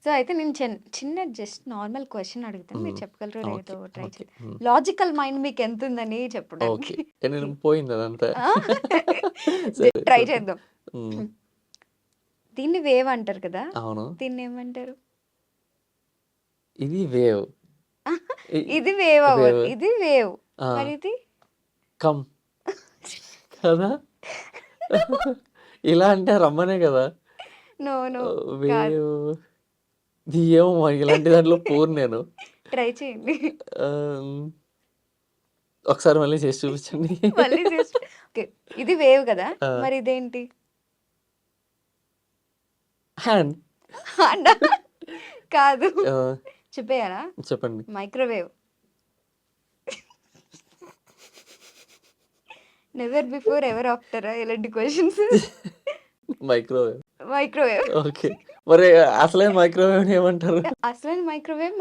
So, అయితే నేను చిన్న జస్ట్ నార్మల్ క్వెషన్ అడుగుతాను. మీరు హ్మ్. చెప్పగలరో లేదో ఓకే. Try okay. చేయండి. హ్మ్. లాజికల్ మైండ్ మీకెంతుందని ఓకే. చెప్పడానికి. నేను పోయింది అదంతా. ఆ! సరే. ట్రై సరే. చేద్దాం. హ్మ్. దీన్ని వేవ్ అంటారు కదా! అవును. దీన్నేమంటారు? ఇది వేవ్. ఇ ఇది వేవ్ అవ్వదు. వేవ్. ఇది వేవ్. ఆ! మరిది? కమ్ కదా! ఇలా అంటే రమ్మనే కదా! నో. నో. కాదు. వేవ్ ఇది ఏమో మరి ఇలాంటి దాంట్లో పోను నేను. ట్రై చేయండి. ఆహ్, ఒకసారి మళ్ళీ చేసి చూపించండి. మళ్ళీ చేసి ఓకే. ఇది వేవ్ కదా! ఆ! మరి ఇదేంటి? హ్యాండ్. అన్నా కాదు. ఆహ్, చెప్పేయాలా? చెప్పండి. మైక్రోవేవ్. నెవర్ బిఫోర్ ఎవర్ ఆఫ్టరా ఇలాంటి క్వెషన్స్? మైక్రోవేవ్. మైక్రోవేవ్. ఓకే. మరి అసలైన మైక్రోవేవ్‌ని ఏమంటారు? అసలైన మైక్రోవేవ్.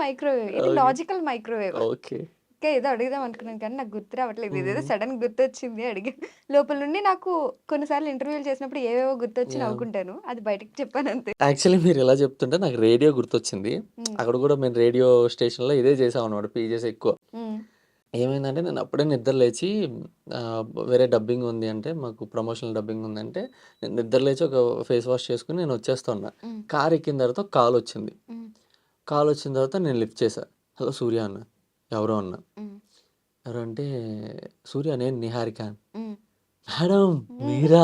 ఇది ఓకే. Logical microwave. ఓకే. ఇంకా ఏదో అడుగుదాం అనుకున్నాను కానీ నాకు గుర్తు రావట్లేదు. ఇదేదో హ్మ్. సడెన్‌గా గుర్తొచ్చింది అడిగా. లోపల నుండి నాకు కొన్నిసార్లు ఇంటర్వ్యూలు చేసినప్పుడు ఏవేవో గుర్తొచ్చి యాహ్! నవ్వుకుంటాను. అది బయటికి చెప్పానంతే. యాక్చువల్లీ మీరిలా చెప్తుంటే నాకు రేడియో గుర్తొచ్చింది. హ్మ్. అక్కడ గూడా మేము రేడియో స్టేషన్‌లో ఇదే చేసామనమాట పీజేస్ ఎక్కువ. హ్మ్. ఏమైందంటే నేను అప్పుడే నిద్ర లేచి వేరే డబ్బింగ్ ఉంది అంటే మాకు ప్రమోషనల్ డబ్బింగ్ ఉందంటే నేను నిద్ర లేచి ఒక ఫేస్ వాష్ చేసుకొని నేను వచ్చేస్తా ఉన్నా. హ్మ్. కార్ ఎక్కిన తర్వాత ఒక కాలొచ్చింది. హ్మ్. కాలొచ్చిన తర్వాత నేను లిఫ్ట్ చేశా. హలో సూర్య అన్నా. ఎవరు అన్నా. హ్మ్. ఎవరంటే సూర్య నేను నిహారిక. హ్మ్. మేడం హ్మ్. మీరా?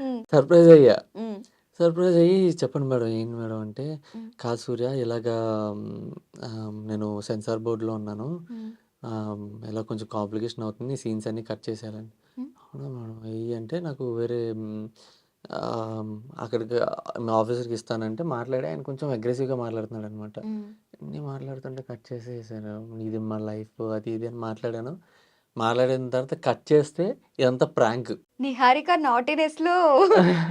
హ్మ్. సర్ప్రైజ్ అయ్యా. హ్మ్. సర్ప్రైజ్ అయ్యి చెప్పండి మేడం ఏంటి మేడం అంటే, హ్మ్. కాదు సూర్య ఇలాగా నేను సెన్సార్ బోర్డ్‌లో ఉన్నాను. హ్మ్. ఇలా కొంచెం కాంప్లికేషన్ అవుతుంది. సీన్స్ అన్నీ కట్ చేసేయాలని. హ్మ్. అవునా మేడం ఎయ్యి అంటే నాకు వేరే ఆహ్, అక్కడికి మా ఆఫీసర్‌కి ఇస్తానంటే మాట్లాడి ఆయన కొంచెం అగ్రెసివ్‌గా మాట్లాడుతున్నాడనమాట. హ్మ్. అన్నీ మాట్లాడుతుంటే కట్ చేసేసాను. ఇది మా లైఫ్ అది ఇది అని మాట్లాడాను. మాట్లాడిన తర్వాత కట్ చేస్తే ఇదంతా ప్రాంక్. నిహారిక నాటీనెస్‌లో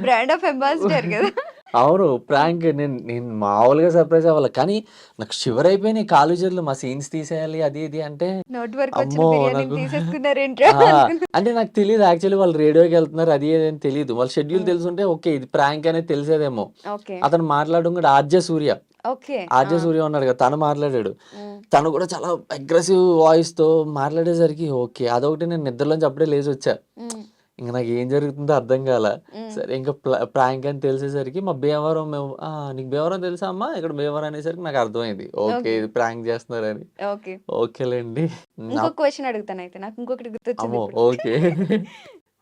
బ్రాండ్ ఆఫ్ అంబాసిడర్ గదా! అవును. హ్మ్. ప్రాంక్ నేను నేను మామూలుగా సర్ప్రైజ్ అవ్వలే. కానీ నాకు షివర్ అయిపోయినాయి కాళ్ళు చేతులు. మా సీన్స్ తీసేయాలి అది ఇది అంటే నోటి వరకొచ్చిన అమ్మో! బిర్యానీని నాకు తీసేసుకున్నారేంట్రా ఆ! అనుకున్నా. అంటే నాకు తెలీదు యాక్చువల్లీ వాళ్ళు రేడియోకెళ్తున్నారు అది ఇది అని తెలీదు. వాళ్ళ షెడ్యూల్ హ్మ్. తెలిసుంటే ఓకే. ఇది ప్రాంక్ అనేది తెలిసేదేమో. ఓకే. అతను మాట్లాడడం కూడా ఆర్‌జే సూర్య. ఓకే. ఆ! ఆర్‌జే సూర్య ఉన్నాడు కదా! తను మాట్లాడాడు. హ్మ్. తను కూడా చాలా అగ్రెసివ్ వాయిస్‌తో మాట్లాడేసరికి ఓకే. అదొకటి నేను నిద్రలోంచి అప్పుడే లేసొచ్చా. హ్మ్. ఇంక నాకేం జరుగుతుందో అర్థం కాల. హ్మ్. సరే ఇంక ప్రాంక్ అని తెలిసేసరికి మా భీమవరం మేము "నీకు భీమవరం తెలుసా అమ్మా?" ఇక్కడ భీమవరం అనేసరికి నాకు అర్థమైంది. ఓకే. ఓకే. ఇది ప్రాంక్ చేస్తున్నారని. ఓకే. ఓకేలెండి. ఇంకొక క్వెషన్ అడుగుతానయితే. నాకు ఇంకొకటి అమ్మో! గుర్తొచ్చిందిప్పుడు. Okay.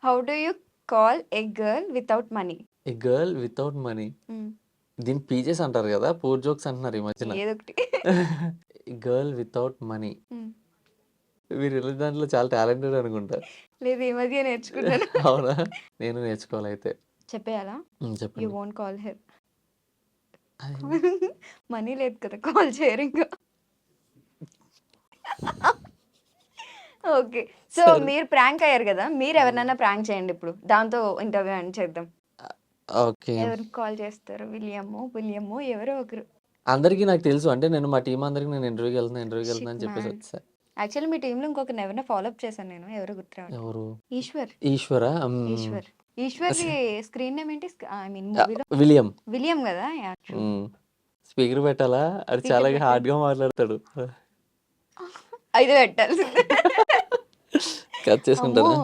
How do you call a girl without money? A girl without money. Hmm. దీన్ని పీజేస్ అంటారు గదా! పూర్ జోక్స్ అంటున్నారు ఈ మధ్యన. ఏదోకటి. Girl without money. హ్మ్. మీరు దాంట్లో చాలా టాలెంటెడ్ అనుకుంటా. లేదు ఈ మధ్య నేర్చుకున్నాను. అవునా? నేను నేర్చుకోవాలయితే. చెప్పేయాలా? యూ చెప్పండి. Won't call her. అదేంటి? మనీ లేదు కదా! కాల్ చేయరింక. ఓకే. సో, సరే. మీరు ప్రాంక్ అయ్యారు గదా! హ్మ్. మీరెవరినైనా ప్రాంక్ చేయండి ఇప్పుడు. దాంతో ఇంటర్వ్యూ ఎండ్ చేద్దాం. ఓకే. ఎవరికి కాల్ చేస్తారు? విలియమ్మో ఎవరో ఒకరు. అందరికి నాకు తెలుసు. అంటే నేను మా టీమ్ అందరికి నేను ఇంటర్వ్యూకెళ్తున్నా షిట్ అని చెప్పేసి మ్యాన్. వచ్చేసా. యాక్చువల్లీ మీ టీమ్‌లో ఇంకొకరిని ఎవరినో ఫాలో అప్ చేశాను నేను. ఎవరో గుర్తు రావట్లేదు. ఎవరు? ఈశ్వర్. ఈశ్వరా? ఈశ్వర్. ఈశ్వర్‌ది స్ స్క్రీన్ నేమ్ ఏంటి? ఐ మీన్ మూవీలో విలియం. విలియం గదా! యాహ్! ట్రూ. హ్మ్. స్పీకర్ పెట్టాలా? ఆడు చాలా స్పీకర్ పెట్టండి. హార్డ్‌గా మాట్లాడతాడు. అయితే పెట్టాల్సిందే. కట్ అమ్మో! చేసుకుంటారా?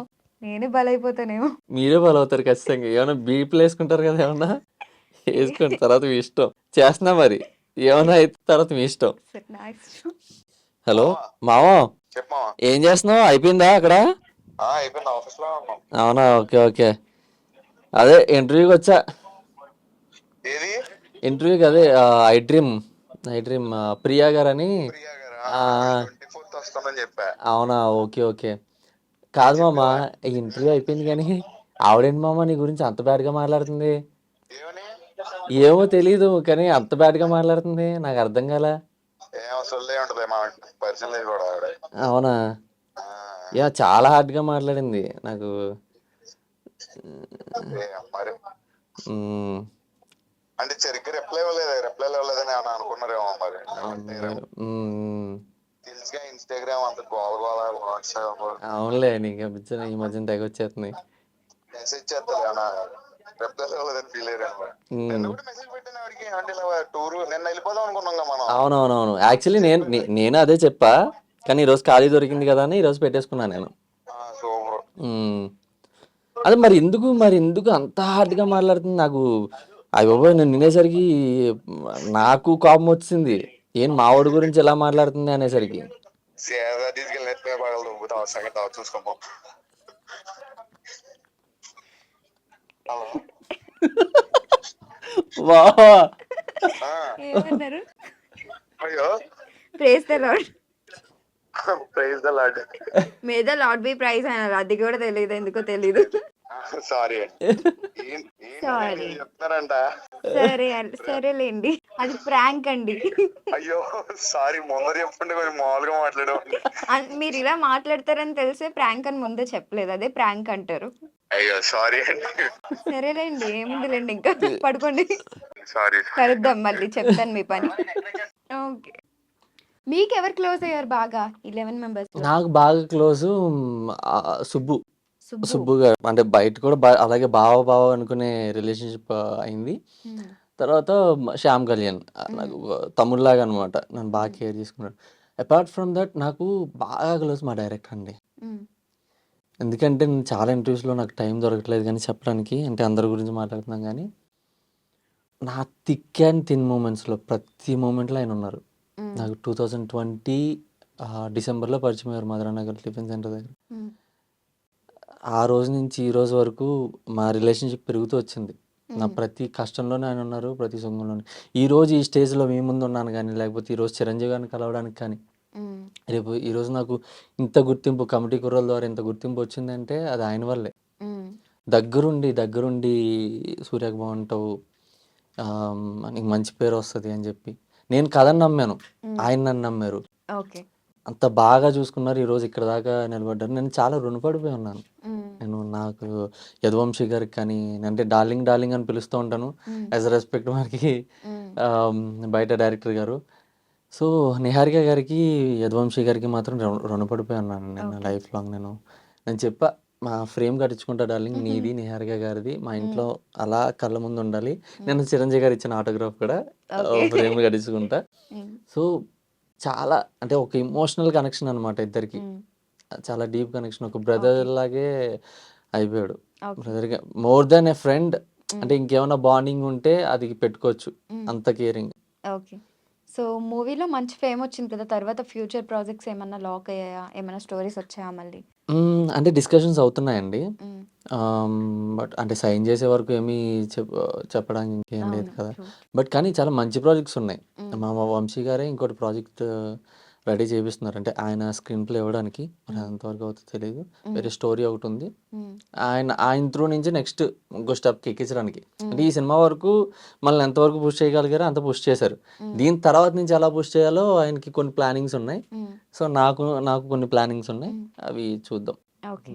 నేనే బలైపోతానేమో. మీరే బలవుతారు ఖచ్చితంగా. ఏమన్నా బీప్‌లేసుకుంటారు కదా! ఏమన్నా? ఏసుకోండి తర్వాత మీ ఇష్టం. చేస్తున్నా మరి. ఏమన్నా అయితే తర్వాత మీ ఇష్టం. సరే నా ఇష్టం. హలో! మావా మామ చెప్పు మావా. ఏం చేస్తున్నావు? అయిపోయిందా అక్కడ? అయిపోయింది ఆఫీస్ లో ఉన్నాం. అవునా? ఓకే. ఓకే. అదే ఇంటర్వ్యూకొచ్చా. ఏది ఇంటర్వ్యూకి అదే ఐ డ్రీమ్ ప్రియా గారని ప్రియా గారు ఆ! 24th వస్తామని చెప్పా. అవునా? ఓకే. ఓకే. ఏం కాదు మామ చెప్పావా? ఈ ఇంటర్వ్యూ అయిపోయింది గానీ, ఆవిడేంటి మామ నీ గురించి అంత బ్యాడ్‌గా మాట్లాడుతుంది? ఏమని ఏమో తెలీదు. కానీ అంత బ్యాడ్‌గా మాట్లాడుతుంది. నాకర్థం కాలా. ఏం సొల్లే ఉంటది మా పరిచయం లేదు కూడా ఆవిడ. అవునా? ఆ, యాహ్! చాలా హార్డ్‌గా మాట్లాడింది. నాకు అదే మరి హ్మ్. అంటే సరిగ్గా రిప్లై ఇవ్వలేదని ఏమన్నా అనుకున్నారేమో మరి అవును. ఏమంటారేమో. హ్మ్. తెలుసుగా ఇన్స్టాగ్రామ్ అంత గోల వాట్సాప్ అవునులే. నీకు ఈ మధ్యన తెగొచ్చేస్తున్నాయి. మెసేజ్ చేస్తారు ఏమన్నా రిప్లై ఇవ్వలేదని ఫీల్ అయ్యారేమో. నిన్న హ్మ్. కూడా మెసేజ్ పెట్టాను ఆవిడకి అంటే ఇలా టూర్ నిన్న వెళ్ళిపోదాం అవునవునవును. యాక్చువల్లీ నేను అదే చెప్పా. కానీ ఈరోజు ఖాళీ దొరికింది కదా అని ఈరోజు పెట్టేసుకున్నాను నేను. సూపర్. హ్మ్. అదే మరి ఎందుకు అంత హార్డ్‌గా మాట్లాడుతుంది నాకు అయ్యబాబోయ్! నేను వినేసరికి నాకు కోపం వచ్చింది. మావోడి గురించి ఎలా మాట్లాడుతుంది అనేసరికి. సీదా తీసుకెళ్ళి నెత్తి మీద పగలు దొబ్బుతావు సంగతి తర్వాత చూసుకోమో. హలో. వాహ్! ఆ, ఏమన్నారు? అయ్యో praise the lord. Praise the lord. May the lord be praise అన్నారు. అది కూడా తెలియదు, ఎందుకో తెలీదు. సారీ అండి. సారీ. చెప్తున్నారంట. సరేలేండి, అది ప్రాంక్ అండి. అయ్యో సారీ, ముందర చెప్పండి, కొంచెం మామూలుగా మాట్లాడేవాడిని. మీరు ఇలా మాట్లాడతారని తెలిసే ప్రాంక్ అని ముందే చెప్పలేదు, అదే ప్రాంక్ అంటారు. అయ్యో సారీ అండి. సరేలేండి, ఏముందిలేండి, ఇంకా పడుకోండి. సారీ. కలుద్దాం మళ్ళీ, చెప్తాను మీ పని. ఓకే. మీకు ఎవరు క్లోజ్ అయ్యారు బాగా 11 మెంబర్స్? నాకు బాగా క్లోజు సుబ్బు. సుబ్బు. సుబ్బు గారు. అంటే బయట కూడా అలాగే బావ అనుకునే రిలేషన్‌షిప్ అయింది. హ్మ్. తర్వాత శ్యామ్ కళ్యాణ్ నాకు తమ్ముడిలాగా అనమాట. నన్ను బాగా హ్మ్. కేర్ చేసుకున్నాడు. అపార్ట్ ఫ్రమ్ దట్ నాకు బాగా క్లోజ్ మా డైరెక్టర్ అండి. హ్మ్. ఎందుకంటే నేను చాలా ఇంటర్వ్యూస్‌లో నాకు టైం దొరకట్లేదు గానీ చెప్పడానికి. అంటే అందరి గురించి మాట్లాడుతున్నాం గానీ, నా థిక్ అండ్ థిన్ మూమెంట్స్‌లో ప్రతి మూమెంట్‌లో ఆయనున్నారు. హ్మ్. నాకు 2020 డిసెంబర్‌లో పరిచయమయ్యారు మధురానగర్ టిఫిన్ సెంటర్ దగ్గర. హ్మ్. ఆ రోజు నుంచి ఈ రోజు వరకు మా రిలేషన్‌షిప్ పెరుగుతూ వచ్చింది. నా హ్మ్. ప్రతి కష్టంలోనే ఆయనున్నారు. ప్రతి సుఖంలోనే. ఈరోజు ఈ స్టేజ్‌లో మీ ముందున్నాను గానీ, లేకపోతే ఈరోజు చిరంజీవి గారిని కలవడానికి కానీ, హ్మ్. ఈరోజు నాకు ఇంత గుర్తింపు కమిటీ కుర్రోళ్ళ ద్వారా ఇంత గుర్తింపు వచ్చిందంటే అది ఆయన వల్లే. హ్మ్. దగ్గరుండి సూర్యకి బాగుంటావు, నీకు మంచి పేరు వస్తది అని చెప్పి. నేను కథని నమ్మాను. హ్మ్. ఆయన నన్ను నమ్మారు. ఓకే. అంత బాగా చూసుకున్నారు. ఈరోజు ఇక్కడ దాకా నిలబడ్డారు. నేను చాలా రుణపడిపోయి ఉన్నాను. హ్మ్. నాకు యదువంశీ గారికి కానీ, అంటే డార్లింగ్ అని పిలుస్తూ ఉంటాను. హ్మ్. యాజ్ ఎ రెస్పెక్ట్ మనకి హ్మ్. బయట డైరెక్టర్ గారు. సో, నిహారిక గారికి, యదువంశీ గారికి మాత్రం రుణపడిపోయి ఉన్నాను నేను ఓకే. Life long. నేను చెప్పా, మా ఫ్రేమ్ కట్టించుకుంటా డార్లింగ్, నీది నిహారిక గారిది మా ఇంట్లో అలా కళ్ళ ముందు ఉండాలి. నేను చిరంజీవి గారు ఇచ్చిన ఆటోగ్రాఫ్ కూడా ఓకే. ఫ్రేమ్ కట్టించుకుంటా. హ్మ్. సో, చాలా అంటే ఒక ఎమోషనల్ కనెక్షన్ అనమాట ఇద్దరికి. హ్మ్. చాలా డీప్ కనెక్షన్. ఒక ఓకే. బ్రదర్ లాగే అయిపోయాడు. ఓకే. బ్రదర్‌గా more than a friend. Hmm. అంటే ఇంకేమన్నా బాండింగ్ ఉంటే అది పెట్టుకోవచ్చు. హ్మ్. అంత కేరింగ్. ఓకే. సో, మూవీలో మంచి ఫేమ్ వచ్చింది కదా! తర్వాత ఫ్యూచర్ ప్రాజెక్ట్స్ ఏమన్నా లాక్ అయ్యాయా? ఏమైనా స్టోరీస్ వచ్చాయా మళ్ళీ? అంటే డిస్కషన్స్ అవుతున్నాయండి. హ్మ్. బట్ అంటే సైన్ చేసే వరకు ఏమీ చెప్పడానికి ఇంకేం లేదు అవును. కదా! ట్రూ. బట్ కానీ చాలా మంచి ప్రాజెక్ట్స్ ఉన్నాయి. హ్మ్. మా వంశీ గారే ఇంకోటి ప్రాజెక్ట్ రెడీ చేపిస్తున్నారు. అంటే ఆయన స్క్రీన్ ప్లే ఇవ్వడానికి. మరి అది ఎంతవరకు అవుతుందో తెలీదు. హ్మ్. వేరే స్టోరీ ఒకటుంది. హ్మ్. ఆయన త్రూ నుంచి నెక్స్ట్ ఇంకో స్టెప్‌కి ఎక్కించడానికి. అంటే హ్మ్. ఈ సినిమా వరకు మనల్ని ఎంతవరకు పుష్ చేయగలిగారో అంత పుష్ చేశారు. హ్మ్. దీని తర్వాత నుంచి ఎలా పుష్ చేయాలో ఆయనకి కొన్ని ప్లానింగ్స్ ఉన్నాయి. హ్మ్. సో, నాకు కొన్ని ప్లానింగ్స్ ఉన్నాయి. హ్మ్. అవి చూద్దాం. ఓకే.